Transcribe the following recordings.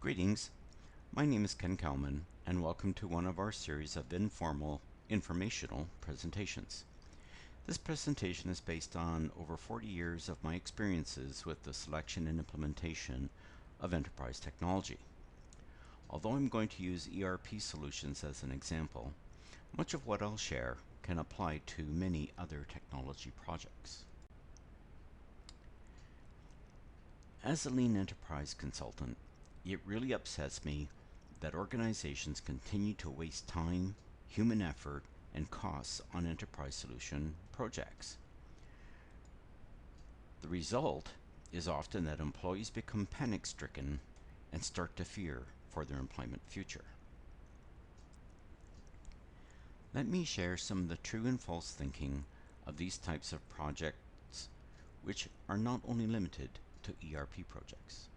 Greetings, my name is Ken Kalman, and welcome to one of our series of informal, informational presentations. This presentation is based on over 40 years of my experiences with the selection and implementation of enterprise technology. Although I'm going to use ERP solutions as an example, much of what I'll share can apply to many other technology projects. As a lean enterprise consultant, it really upsets me that organizations continue to waste time, human effort, and costs on enterprise solution projects. The result is often that employees become panic-stricken and start to fear for their employment future. Let me share some of the true and false thinking of these types of projects, which are not only limited to ERP projects.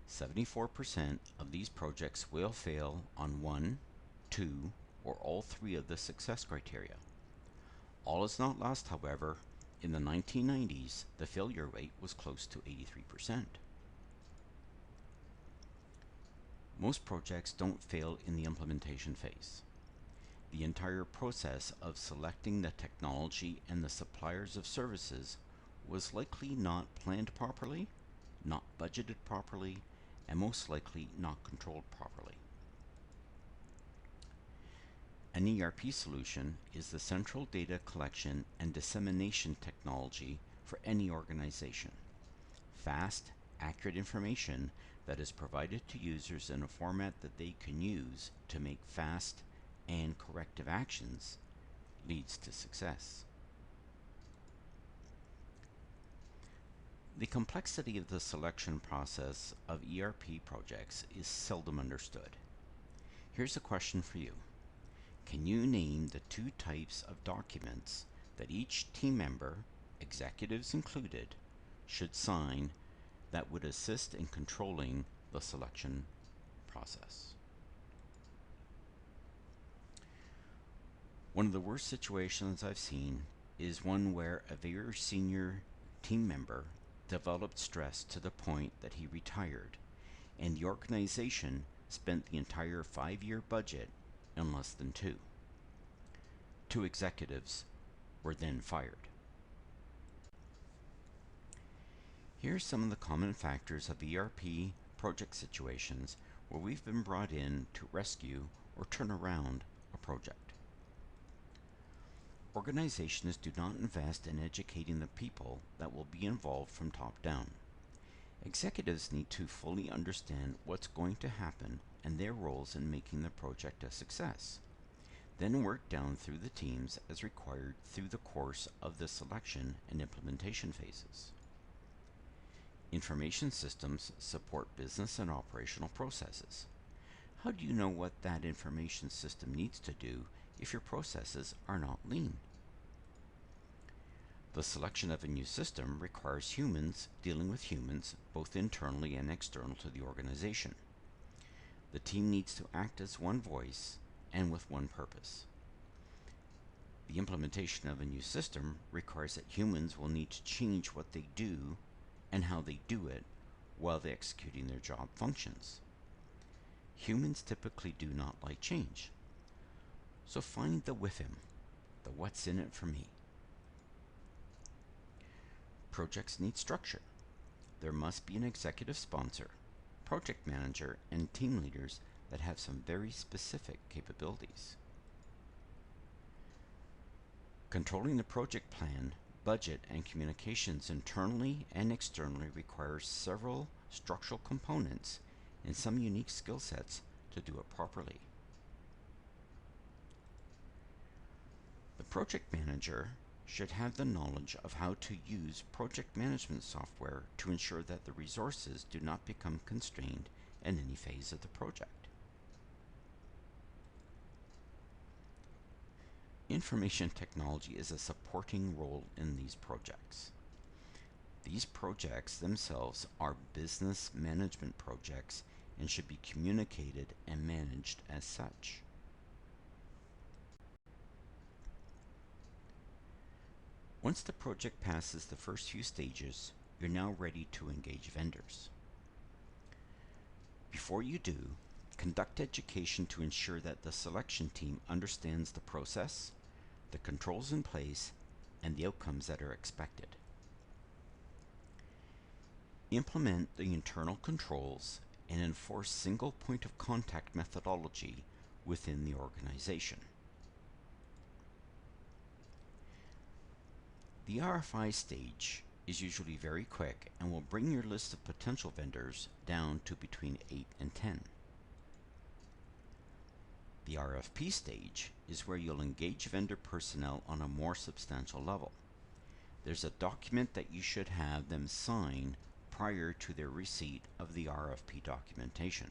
74% of these projects will fail on one, two, or all three of the success criteria. All is not lost, however. In the 1990s, the failure rate was close to 83%. Most projects don't fail in the implementation phase. The entire process of selecting the technology and the suppliers of services was likely not planned properly, not budgeted properly, and most likely not controlled properly. An ERP solution is the central data collection and dissemination technology for any organization. Fast, accurate information that is provided to users in a format that they can use to make fast and corrective actions leads to success. The complexity of the selection process of ERP projects is seldom understood. Here's a question for you. Can you name the two types of documents that each team member, executives included, should sign that would assist in controlling the selection process? One of the worst situations I've seen is one where a very senior team member developed stress to the point that he retired, and the organization spent the entire 5-year budget in less than 2. 2 executives were then fired. Here are some of the common factors of ERP project situations where we've been brought in to rescue or turn around a project. Organizations do not invest in educating the people that will be involved from top down. Executives need to fully understand what's going to happen and their roles in making the project a success. Then work down through the teams as required through the course of the selection and implementation phases. Information systems support business and operational processes. How do you know what that information system needs to do if your processes are not lean? The selection of a new system requires humans dealing with humans, both internally and external to the organization. The team needs to act as one voice and with one purpose. The implementation of a new system requires that humans will need to change what they do and how they do it while they're executing their job functions. Humans typically do not like change. So find the with him, the what's in it for me. Projects need structure. There must be an executive sponsor, project manager, and team leaders that have some very specific capabilities. Controlling the project plan, budget, and communications internally and externally requires several structural components and some unique skill sets to do it properly. The project manager should have the knowledge of how to use project management software to ensure that the resources do not become constrained in any phase of the project. Information technology is a supporting role in these projects. These projects themselves are business management projects and should be communicated and managed as such. Once the project passes the first few stages, you're now ready to engage vendors. Before you do, conduct education to ensure that the selection team understands the process, the controls in place, and the outcomes that are expected. Implement the internal controls and enforce single point of contact methodology within the organization. The RFI stage is usually very quick and will bring your list of potential vendors down to between 8 and 10. The RFP stage is where you'll engage vendor personnel on a more substantial level. There's a document that you should have them sign prior to their receipt of the RFP documentation.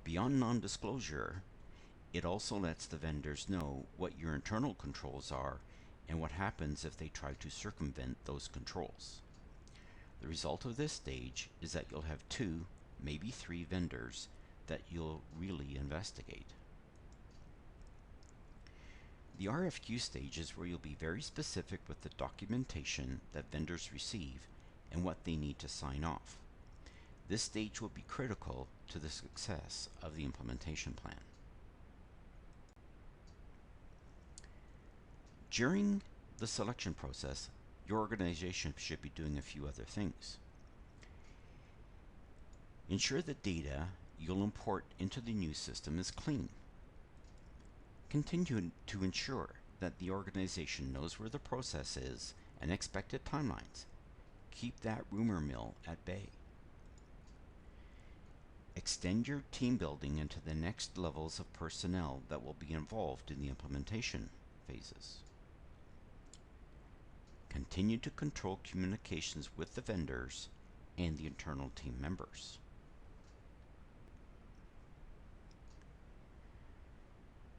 Beyond non-disclosure, it also lets the vendors know what your internal controls are and what happens if they try to circumvent those controls. The result of this stage is that you'll have 2, maybe 3 vendors that you'll really investigate. The RFQ stage is where you'll be very specific with the documentation that vendors receive and what they need to sign off. This stage will be critical to the success of the implementation plan. During the selection process, your organization should be doing a few other things. Ensure the data you'll import into the new system is clean. Continue to ensure that the organization knows where the process is and expected timelines. Keep that rumor mill at bay. Extend your team building into the next levels of personnel that will be involved in the implementation phases. Continue to control communications with the vendors and the internal team members.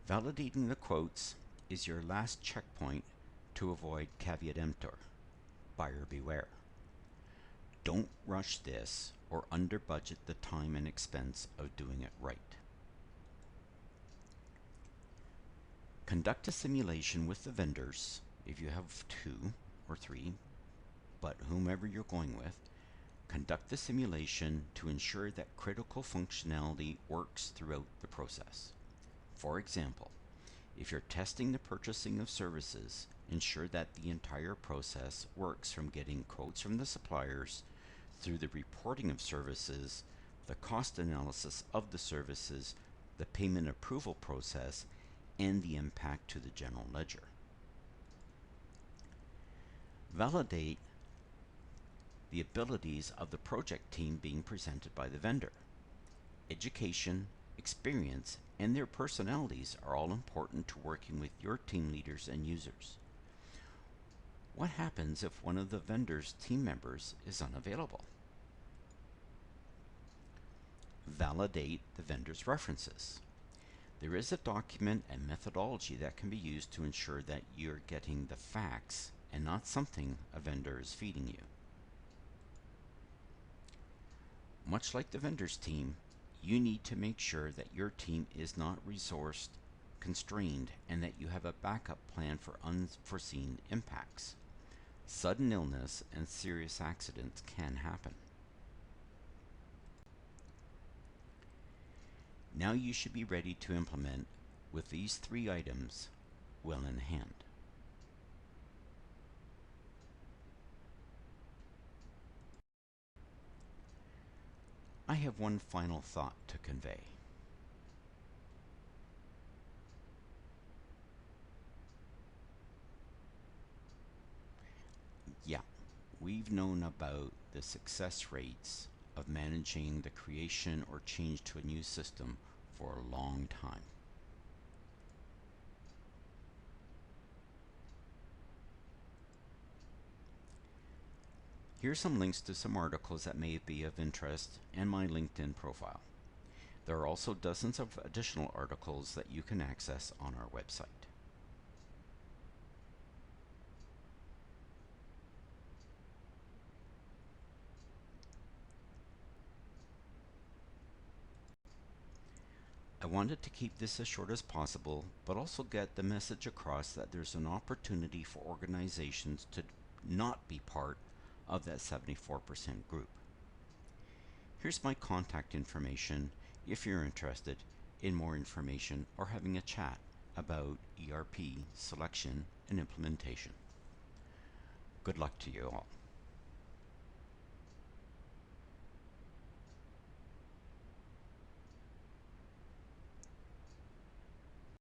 Validating the quotes is your last checkpoint to avoid caveat emptor, buyer beware. Don't rush this or under budget the time and expense of doing it right. Conduct a simulation with the vendors, if you have 2 or 3, but whomever you're going with. Conduct the simulation to ensure that critical functionality works throughout the process. For example, if you're testing the purchasing of services, ensure that the entire process works from getting quotes from the suppliers through the reporting of services, the cost analysis of the services, the payment approval process, and the impact to the general ledger. Validate the abilities of the project team being presented by the vendor. Education, experience, and their personalities are all important to working with your team leaders and users. What happens if one of the vendor's team members is unavailable? Validate the vendor's references. There is a document and methodology that can be used to ensure that you're getting the facts and not something a vendor is feeding you. Much like the vendor's team, you need to make sure that your team is not resource constrained and that you have a backup plan for unforeseen impacts. Sudden illness and serious accidents can happen. Now you should be ready to implement with these 3 items well in hand. I have one final thought to convey. Yeah, we've known about the success rates of managing the creation or change to a new system for a long time. Here are some links to some articles that may be of interest and my LinkedIn profile. There are also dozens of additional articles that you can access on our website. I wanted to keep this as short as possible, but also get the message across that there's an opportunity for organizations to not be part of that 74% group. Here's my contact information if you're interested in more information or having a chat about ERP selection and implementation. Good luck to you all.